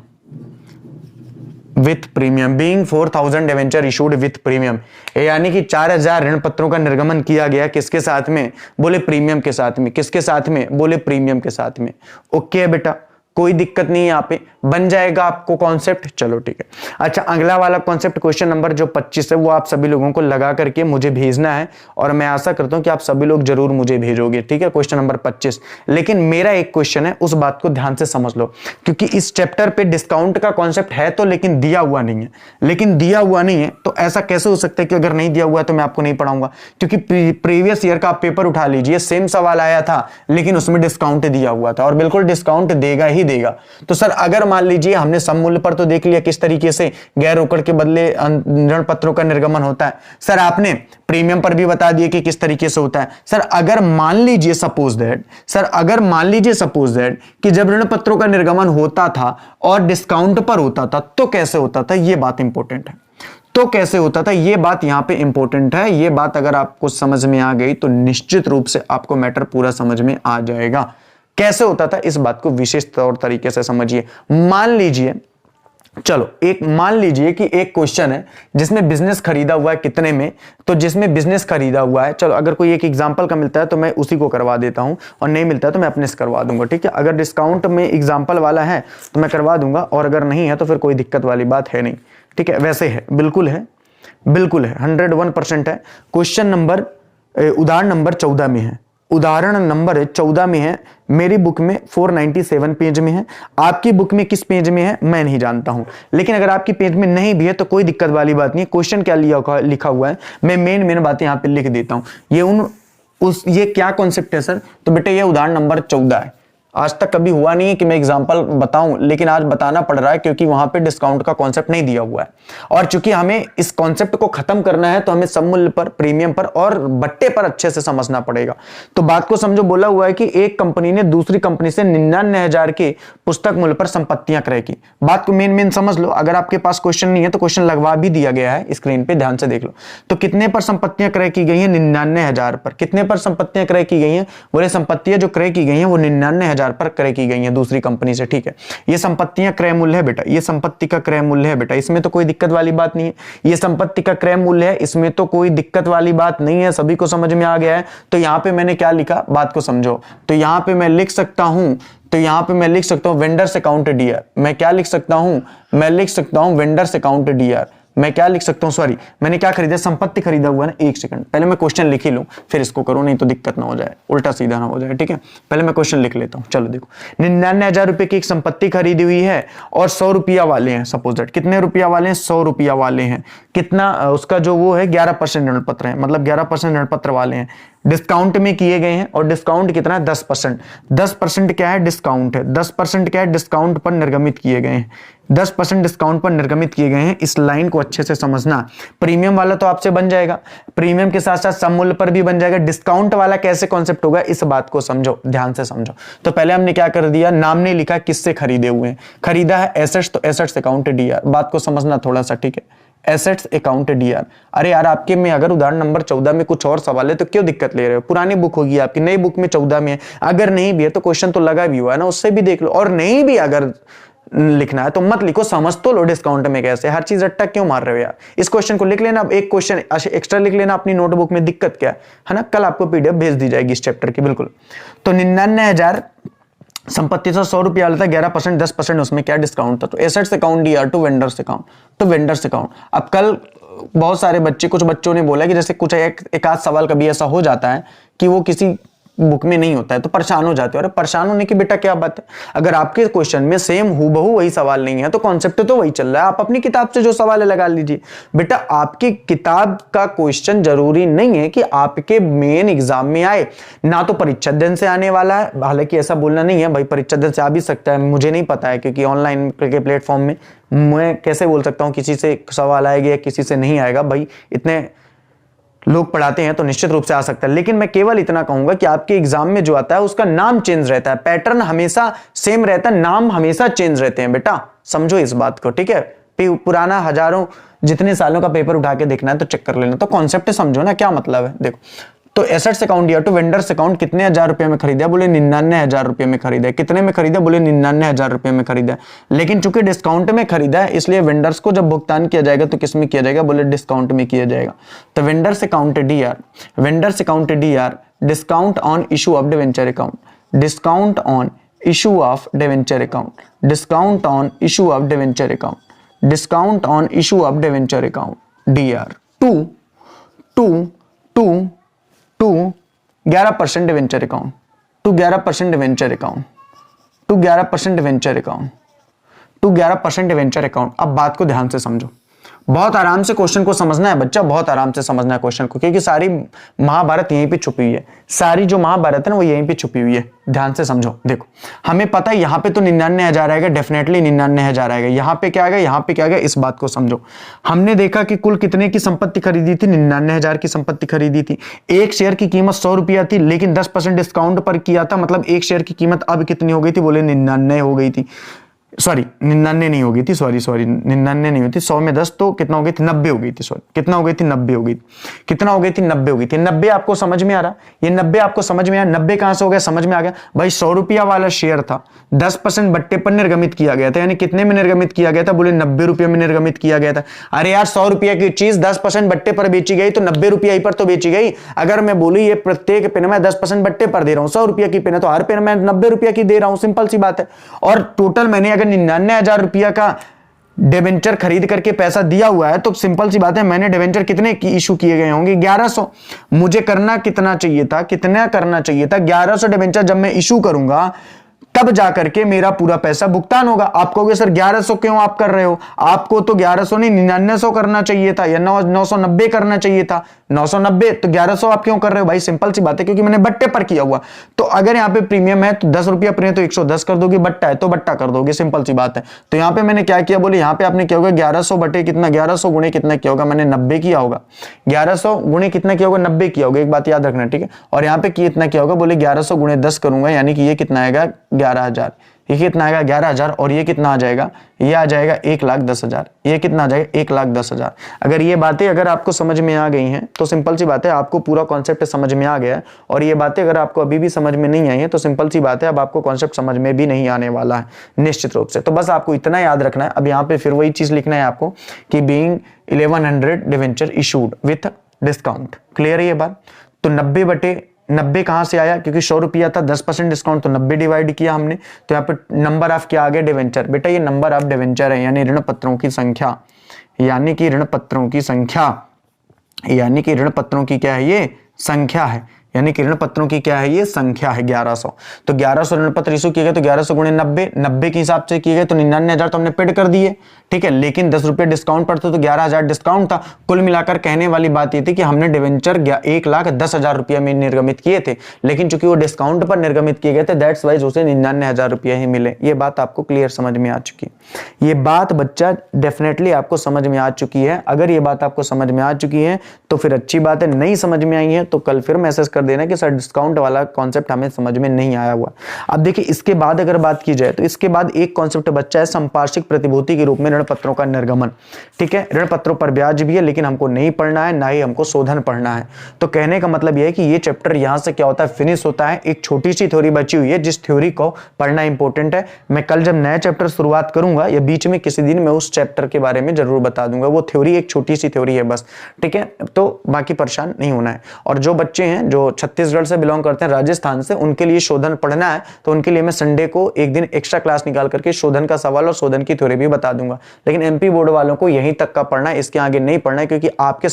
being 4,000 debenture issued with premium, यानी कि 4,000 ऋण पत्रों का निर्गमन किया गया किसके साथ में? बोले प्रीमियम के साथ में। किसके साथ में? बोले प्रीमियम के साथ में। ओके बेटा, कोई दिक्कत नहीं है, यहाँ पे बन जाएगा आपको कॉन्सेप्ट। चलो ठीक है। अच्छा, अगला वाला कॉन्सेप्ट क्वेश्चन नंबर जो 25 है वो आप सभी लोगों को लगा करके मुझे भेजना है, और मैं आशा करता हूं कि आप सभी लोग जरूर मुझे भेजोगे, ठीक है। Question number 25। लेकिन मेरा एक क्वेश्चन है, उस बात को ध्यान से समझ लो, क्योंकि इस चैप्टर पे डिस्काउंट का कॉन्सेप्ट है तो, लेकिन दिया हुआ नहीं है। लेकिन दिया हुआ नहीं है तो ऐसा कैसे हो सकता है कि अगर नहीं दिया हुआ है तो मैं आपको नहीं पढ़ाऊंगा? क्योंकि प्रीवियस ईयर का आप पेपर उठा लीजिए, सेम सवाल आया था लेकिन उसमें डिस्काउंट दिया हुआ था, और बिल्कुल डिस्काउंट देगा ही देगा। तो सर अगर मान लीजिए हमने सम मूल्य पर तो देख लिया किस तरीके से गैर रोकड़ के बदले ऋण पत्रों का निर्गमन होता है, सर आपने प्रीमियम पर भी बता दिया कि किस तरीके से होता है। सर अगर मान लीजिए सपोज दैट कि जब ऋण पत्रों का निर्गमन होता था और डिस्काउंट पर होता था तो कैसे होता था, यह बात इंपॉर्टेंट है। तो कैसे होता था ये बात यहां पे इंपॉर्टेंट है। ये बात अगर आपको समझ में आ गई तो निश्चित रूप से आपको मैटर पूरा समझ में आ जाएगा। कैसे होता था इस बात को विशेष तौर तरीके से समझिए। मान लीजिए, चलो मान लीजिए कि एक क्वेश्चन है जिसमें बिजनेस खरीदा हुआ है कितने में, तो जिसमें बिजनेस खरीदा हुआ है, चलो अगर कोई एक एग्जांपल का मिलता है तो मैं उसी को करवा देता हूं, और नहीं मिलता है तो मैं अपने से करवा दूंगा, ठीक है। अगर डिस्काउंट में एग्जांपल वाला है तो मैं करवा दूंगा, और अगर नहीं है तो फिर कोई दिक्कत वाली बात है नहीं, ठीक है। वैसे है, बिल्कुल है, 101% है। क्वेश्चन नंबर उदाहरण नंबर 14 में है, उदाहरण नंबर 14 में है। मेरी बुक में 497 पेज में है, आपकी बुक में किस पेज में है मैं नहीं जानता हूं, लेकिन अगर आपकी पेज में नहीं भी है तो कोई दिक्कत वाली बात नहीं है। क्वेश्चन क्या लिखा हुआ है मैं मेन बातें यहां पे लिख देता हूं। ये क्या कॉन्सेप्ट है सर? तो बेटा ये उदाहरण नंबर 14 है। आज तक कभी हुआ नहीं है कि मैं एग्जांपल बताऊं, लेकिन आज बताना पड़ रहा है क्योंकि वहां पे डिस्काउंट का कॉन्सेप्ट नहीं दिया हुआ है, और चूंकि हमें इस कॉन्सेप्ट को खत्म करना है तो हमें सममूल्य पर, प्रीमियम पर और बट्टे पर अच्छे से समझना पड़ेगा। तो बात को समझो, बोला हुआ है कि एक कंपनी ने दूसरी कंपनी से 99,000 के पुस्तक मूल्य पर संपत्तियां क्रय की। बात को मेन समझ लो। अगर आपके पास क्वेश्चन नहीं है तो क्वेश्चन लगवा भी दिया गया है स्क्रीन पे, ध्यान से देख लो। तो कितने पर संपत्तियां क्रय की गई है? 99,000 पर। कितने पर संपत्तियां क्रय की गई है? बोले संपत्तियां जो क्रय की गई है वो 99,000 पर क्रय की गई है दूसरी कंपनी से, ठीक है। ये संपत्तियां क्रय मूल्य है बेटा, ये संपत्ति का क्रय मूल्य है बेटा, इसमें तो कोई दिक्कत वाली बात नहीं है। ये संपत्ति का क्रय मूल्य है, इसमें तो कोई दिक्कत वाली बात नहीं है। सभी को समझ में आ गया है? तो यहां पे मैंने क्या लिखा, बात को समझो। तो यहां पे मैं लिख सकता हूं, वेंडर्स अकाउंट डीआर। मैं क्या लिख सकता हूं? मैं लिख सकता हूं वेंडर्स अकाउंट डीआर। मैं क्या लिख सकता हूं? सॉरी, मैंने क्या खरीदा? संपत्ति खरीदा हुआ है ना। एक सेकंड, पहले मैं क्वेश्चन लिख ही लूं फिर इसको करूं, नहीं तो दिक्कत ना हो जाए, उल्टा सीधा ना हो जाए, ठीक है। पहले मैं क्वेश्चन लिख लेता हूं। चलो देखो, 99,000 रुपए की एक संपत्ति खरीदी हुई है और 100 रुपया वाले हैं। सपोज दैट कितने रुपया वाले हैं? 100 रुपया वाले हैं। कितना उसका जो वो है 11% ऋण पत्र है, मतलब 11% ऋण पत्र वाले हैं। डिस्काउंट में किए गए हैं, और डिस्काउंट कितना है? 10%। 10% क्या है? डिस्काउंट है। 10% क्या है? डिस्काउंट पर निर्गमित किए गए हैं। 10% डिस्काउंट पर निर्गमित किए गए हैं। इस लाइन को अच्छे से समझना। प्रीमियम वाला तो आपसे बन जाएगा, प्रीमियम के साथ साथ सम मूल्य पर भी बन जाएगा। डिस्काउंट वाला कैसे कॉन्सेप्ट होगा, इस बात को समझो, ध्यान से समझो। तो पहले हमने क्या कर दिया, नाम नहीं लिखा, किससे खरीदे हुए हैं। खरीदा है एसेट्स, तो एसेट्स अकाउंट डीआर। बात को समझना थोड़ा सा, ठीक है। Assets account D R. अरे यार, आपके में अगर उदाहरण नंबर 14 में कुछ और सवाल है तो क्यों दिक्कत ले रहे हो? पुरानी बुक होगी आपकी, नई बुक में 14 में है। अगर नहीं भी है तो क्वेश्चन तो लगा भी हुआ है ना, उससे भी देख लो। और नहीं भी अगर लिखना है तो मत लिखो, समझ तो लो डिस्काउंट में कैसे। हर चीज रट्टा क्यों मार रहे हो यार? इस क्वेश्चन को लिख लेना, एक क्वेश्चन एक्स्ट्रा लिख लेना अपनी नोटबुक में, दिक्कत क्या है ना। कल आपको पीडीएफ भेज दी जाएगी इस चैप्टर की, बिल्कुल। तो 99,000 संपत्ति से 100 रुपया था, 11%, 10% उसमें क्या डिस्काउंट था। तो assets account DR to vendors account, तो वेंडर्स अकाउंट। अब कल बहुत सारे बच्चे, कुछ बच्चों ने बोला कि जैसे कुछ एक आध सवाल कभी ऐसा हो जाता है कि वो किसी बुक में नहीं होता है तो परेशान हो जाते हो। अरे परेशान होने की बेटा क्या बात है? अगर आपके क्वेश्चन में सेम हूबहू वही सवाल नहीं है तो कॉन्सेप्ट तो वही चल रहा है, आप अपनी किताब से जो सवाल है लगा लीजिए। बेटा आपकी किताब का क्वेश्चन जरूरी नहीं है कि आपके मेन एग्जाम में आए, ना तो परीक्षा दिन से आने वाला है। हालांकि ऐसा बोलना नहीं है भाई, परीक्षा दिन से आ भी सकता है, मुझे नहीं पता है, क्योंकि ऑनलाइन के प्लेटफॉर्म में मैं कैसे बोल सकता हूँ किसी से सवाल आएगा या किसी से नहीं आएगा। भाई इतने लोग पढ़ाते हैं तो निश्चित रूप से आ सकता है, लेकिन मैं केवल इतना कहूंगा कि आपके एग्जाम में जो आता है उसका नाम चेंज रहता है, पैटर्न हमेशा सेम रहता है, नाम हमेशा चेंज रहते हैं बेटा, समझो इस बात को, ठीक है। पुराना हजारों जितने सालों का पेपर उठा के देखना है तो चेक कर लेना, तो कॉन्सेप्ट समझो ना क्या मतलब है। देखो तो एसेट्स अकाउंट या तो वेंडर्स अकाउंट कितने हजार रुपए में खरीदा, बोले 99,000 रुपए में खरीदा। कितने में खरीदा, बोले 99,000 रुपए में खरीदा। लेकिन चूंकि डिस्काउंट में खरीदा है इसलिए वेंडर्स को जब भुगतान किया जाएगा तो किस में किया जाएगा, बोले डिस्काउंट में किया जाएगा। तो vendors account DR, vendors account DR discount on issue of debenture account, discount on issue of debenture account, discount on issue of debenture account, discount on issue of debenture account DR to 11% debenture account, to 11% debenture account, to 11% debenture account, to 11% debenture account. अब बात को ध्यान से समझो, बहुत आराम से क्वेश्चन को समझना है बच्चा, बहुत आराम से समझना है क्वेश्चन को, क्योंकि सारी महाभारत यहीं पे छुपी हुई है, सारी जो महाभारत है ना वो यहीं पे छुपी हुई है। ध्यान से समझो, देखो हमें पता है यहाँ पे तो 99,000 आएगा, डेफिनेटली 99,000 आएगा। यहाँ पे क्या आएगा, यहाँ पे क्या आएगा, इस बात को समझो। हमने देखा कि कुल कितने की संपत्ति खरीदी थी, 99,000 की संपत्ति खरीदी थी। एक शेयर की कीमत 100 रुपया थी, लेकिन 10% डिस्काउंट पर किया था, मतलब एक शेयर की कीमत अब कितनी हो गई थी, बोले 99 हो गई थी। सॉरी 99 नहीं हो गई थी, सॉरी 99 नहीं हुई थी, 100 में 10 तो कितना हो गई थी, 90 हो गई थी। सॉरी कितना हो गई थी, 90 हो गई थी। कितना हो गई थी, 90 हो गई थी। 90 आपको समझ में आ रहा, ये 90 आपको समझ में आया। 90 कहां से हो गया, समझ में आ गया भाई। 100 रुपया वाला शेयर था, 10% बट्टे पर निर्गमित किया गया था, यानी कितने में निर्गमित किया गया था, बोले 90 रुपये में निर्गमित किया गया था। अरे यार 100 रुपया की चीज 10% बट्टे पर बेची गई तो 90 रुपया ही पर तो बेची गई। अगर मैं बोली ये प्रत्येक पेन में 10% बट्टे पर दे रहा हूं, 100 रुपया की पेन है तो हर पेन में 90 रुपया की दे रहा हूं, सिंपल सी बात है। और टोटल मैंने अगर 99,000 रुपया का डिवेंचर खरीद करके पैसा दिया हुआ है तो सिंपल सी बात है, मैंने डिवेंचर कितने की इशू किए गए होंगे, 1100। मुझे करना कितना चाहिए था, कितना करना चाहिए था, 1100 डिवेंचर जब मैं इशू करूंगा तब जाकर के मेरा पूरा पैसा भुगतान होगा। आप कहोगे सर 1100 क्यों आप कर रहे हो, आपको तो 1100 नहीं 9900 करना चाहिए था या 990 करना चाहिए था। 990 तो 1100 आप क्यों कर रहे हो भाई, सिंपल सी बात है क्योंकि मैंने बट्टे पर किया हुआ। तो अगर यहाँ पे प्रीमियम है तो 10 रुपया प्रीमियम तो 110 कर दोगे, बट्टा है तो बट्टा कर दोगे, सिंपल सी बात है। तो यहाँ पे मैंने क्या किया, बोले यहाँ पे आपने क्या होगा 1100 बटे कितना, 1100 गुणे कितना किया होगा, मैंने 90 किया होगा। 1100 गुणे कितना किया होगा, 90 किया होगा, एक बात याद रखना ठीक है। और यहाँ पे कितना किया होगा, बोले 1100 गुणे 10 करूंगा, यानी कि ये कितना आएगा 11,000, ये कितना आएगा 11,000, और ये कितना आ जाएगा, ये आ जाएगा 1,10,000, ये कितना आ जाएगा 1,10,000। अगर ये बातें अगर आपको समझ में आ गई हैं तो सिंपल सी बात है आपको पूरा कॉन्सेप्ट समझ में आ गया है। और ये बातें अगर आपको अभी भी समझ में नहीं आई है तो सिंपल सी बात है अब आपको कॉन्सेप्ट समझ में भी नहीं आने वाला है निश्चित रूप से। तो बस आपको इतना याद रखना है। अब यहाँ पे फिर वही चीज लिखना है आपको कि being 1100 debenture issued with discount. Clear है ये बात। तो 90 बटे 90 कहां से आया, क्योंकि 100 रुपया था, 10% डिस्काउंट तो 90 डिवाइड किया हमने, तो यहाँ पे नंबर ऑफ क्या आ गया, डिवेंचर। बेटा ये नंबर ऑफ डिवेंचर है, यानी ऋण पत्रों की संख्या, यानी कि ऋण पत्रों की संख्या, यानी कि ऋण पत्रों की क्या है, ये संख्या है, यानी कि ऋण पत्रों की क्या है, ये संख्या है 1100। तो 1100 ऋण पत्र इशू किए गए तो 1100 गुणे 90, 90 के हिसाब से किए गए तो 99,000 तो हमने पेड कर दिए, ठीक है। लेकिन 10 रुपये डिस्काउंट पर तो 11,000 डिस्काउंट था। कुल मिलाकर कहने वाली बात ये थी कि हमने डिवेंचर 1,10,000 रुपया में निर्गमित किए थे, लेकिन चूंकि वो डिस्काउंट पर निर्गमित किए गए थे दैट्स वाइज उसे 99,000 रुपया ही मिले। ये बात आपको क्लियर समझ में आ चुकी है। ये बात बच्चा डेफिनेटली आपको समझ में आ चुकी है। अगर ये बात आपको समझ में आ चुकी है तो फिर अच्छी बात है, नहीं समझ में आई है तो कल फिर मैसेज कर देना कि सर डिस्काउंट वाला कॉन्सेप्ट हमें समझ में नहीं आया हुआ। अब देखिए इसके बाद अगर बात की जाए तो इसके बाद एक कॉन्सेप्ट बच्चा है संपार्श्विक प्रतिभूति के रूप में ऋण पत्रों का निर्गमन, ठीक है। ऋण पत्रों पर ब्याज भी है लेकिन हमको नहीं पढ़ना है, ना ही हमको शोधन पढ़ना है। तो कहने का मतलब यह है कि ये चैप्टर यहां से क्या होता है, फिनिश होता है। एक छोटी सी थ्योरी बची हुई है जिस थ्योरी को पढ़ना इंपॉर्टेंट है। मैं कल जब नया चैप्टर शुरुआत करूंगा या बीच में किसी दिन मैं उस चैप्टर के बारे में जरूर बता दूंगा। वो थ्योरी एक छोटी सी थ्योरी है बस, ठीक है। तो बाकी परेशान नहीं होना है। और जो बच्चे हैं जो छत्तीसगढ़ से बिलोंग करते हैं, राजस्थान से, उनके लिए शोधन पढ़ना है तो उनके लिए मैं संडे को एक दिन एक्स्ट्रा क्लास निकाल करके शोधन का सवाल और शोधन की थ्योरी भी बता दूंगा। लेकिन एमपी बोर्ड वालों को यहीं तक का पढ़ना है, इसके आगे नहीं पढ़ना है, क्योंकि आपके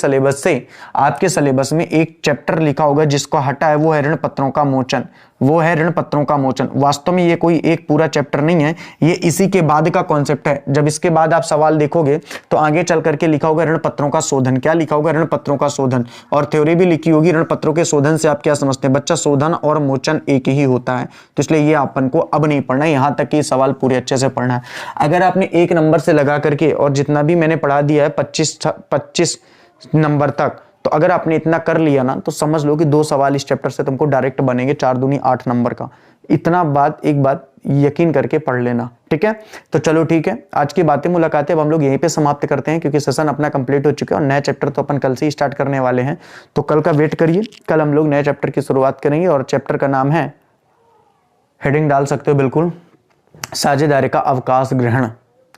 सिलेबस में एक चैप्टर लिखा होगा जिसको हटा है, वो है ऋण पत्रों का मोचन, वो है ऋण पत्रों का मोचन। वास्तव में ये कोई एक पूरा चैप्टर नहीं है, ये इसी के बाद का कॉन्सेप्ट है। जब इसके बाद आप सवाल देखोगे तो आगे चल करके लिखा होगा ऋण पत्रों का शोधन। क्या लिखा होगा, ऋण पत्रों का शोधन, और थ्योरी भी लिखी होगी ऋण पत्रों के शोधन से आप क्या समझते हैं। बच्चा शोधन और मोचन एक ही होता है, तो इसलिए ये अपन को अब नहीं पढ़ना है, यहां तक कि सवाल पूरे अच्छे से पढ़ना है। अगर आपने एक नंबर से लगा करके और जितना भी मैंने पढ़ा दिया है 25 नंबर तक, तो अगर आपने इतना कर लिया ना तो समझ लो कि 2 सवाल इस चैप्टर से तुमको डायरेक्ट बनेंगे, 4 दूनी 8 नंबर का। इतना बात एक बात यकीन करके पढ़ लेना, ठीक है। तो चलो ठीक है, आज की बातें मुलाकातें अब हम लोग यहीं पे समाप्त करते हैं, क्योंकि सेशन अपना कंप्लीट हो चुका है और नया चैप्टर तो अपन कल से ही स्टार्ट करने वाले हैं। तो कल का वेट करिए, कल हम लोग नए चैप्टर की शुरुआत करेंगे और चैप्टर का नाम है, हेडिंग डाल सकते हो बिल्कुल, साझेदारी का अवकाश ग्रहण।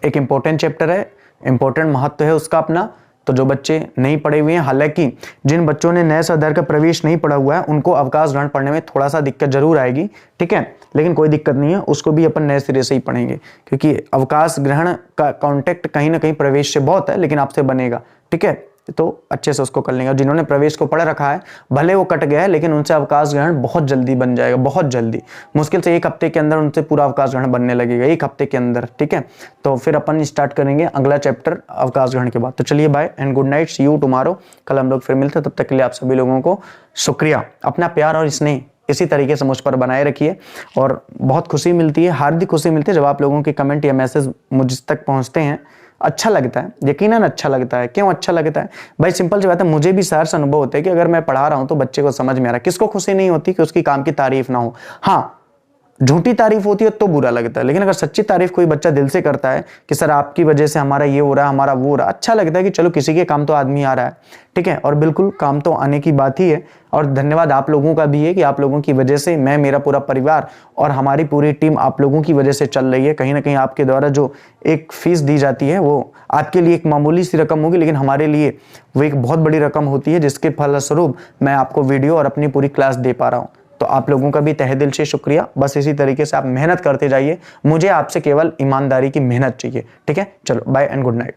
एक इंपॉर्टेंट चैप्टर है, इंपॉर्टेंट महत्व है उसका अपना। तो जो बच्चे नहीं पढ़े हुए हैं, हालांकि जिन बच्चों ने नए स्वाध्याय का प्रवेश नहीं पढ़ा हुआ है उनको अवकाश ग्रहण पढ़ने में थोड़ा सा दिक्कत जरूर आएगी, ठीक है, लेकिन कोई दिक्कत नहीं है, उसको भी अपन नए सिरे से ही पढ़ेंगे, क्योंकि अवकाश ग्रहण का कॉन्टेक्ट कहीं ना कहीं प्रवेश से बहुत है, लेकिन आपसे बनेगा, ठीक है। तो अच्छे से उसको कर लेंगे। और जिन्होंने प्रवेश को पढ़ रखा है, भले वो कट गया है, लेकिन उनसे अवकाश ग्रहण बहुत जल्दी बन जाएगा, बहुत जल्दी, मुश्किल से 1 हफ्ते के अंदर उनसे पूरा अवकाश ग्रहण बनने लगेगा, 1 हफ्ते के अंदर, ठीक है। तो फिर अपन स्टार्ट करेंगे अगला चैप्टर अवकाश ग्रहण के बाद। तो चलिए bye and good night, see you tomorrow. कल हम लोग फिर मिलते हैं, तब तक के लिए आप सभी लोगों को शुक्रिया। अपना प्यार और स्नेह इसी तरीके से मुझ पर बनाए रखिए, और बहुत खुशी मिलती है, हार्दिक खुशी मिलती है जब आप लोगों के कमेंट या मैसेज मुझ तक पहुंचते हैं। अच्छा लगता है, यकीनन अच्छा लगता है। क्यों अच्छा लगता है भाई? सिंपल सी बात है, मुझे भी सहर्ष अनुभव होता है कि अगर मैं पढ़ा रहा हूं तो बच्चे को समझ में आ रहा है। किसको खुशी नहीं होती कि उसकी काम की तारीफ ना हो? हाँ, झूठी तारीफ होती है तो बुरा लगता है, लेकिन अगर सच्ची तारीफ कोई बच्चा दिल से करता है कि सर आपकी वजह से हमारा ये हो रहा है, हमारा वो हो रहा है, अच्छा लगता है कि चलो किसी के काम तो आदमी आ रहा है, ठीक है। और बिल्कुल काम तो आने की बात ही है। और धन्यवाद आप लोगों का भी है कि आप लोगों की वजह से मैं, मेरा पूरा परिवार और हमारी पूरी टीम आप लोगों की वजह से चल रही है। कहीं ना कहीं आपके द्वारा जो एक फीस दी जाती है वो आपके लिए एक मामूली सी रकम होगी, लेकिन हमारे लिए वो एक बहुत बड़ी रकम होती है, जिसके फलस्वरूप मैं आपको वीडियो और अपनी पूरी क्लास दे पा रहा हूँ। तो आप लोगों का भी तहे दिल से शुक्रिया। बस इसी तरीके से आप मेहनत करते जाइए, मुझे आपसे केवल ईमानदारी की मेहनत चाहिए, ठीक है। चलो बाय एंड गुड नाइट।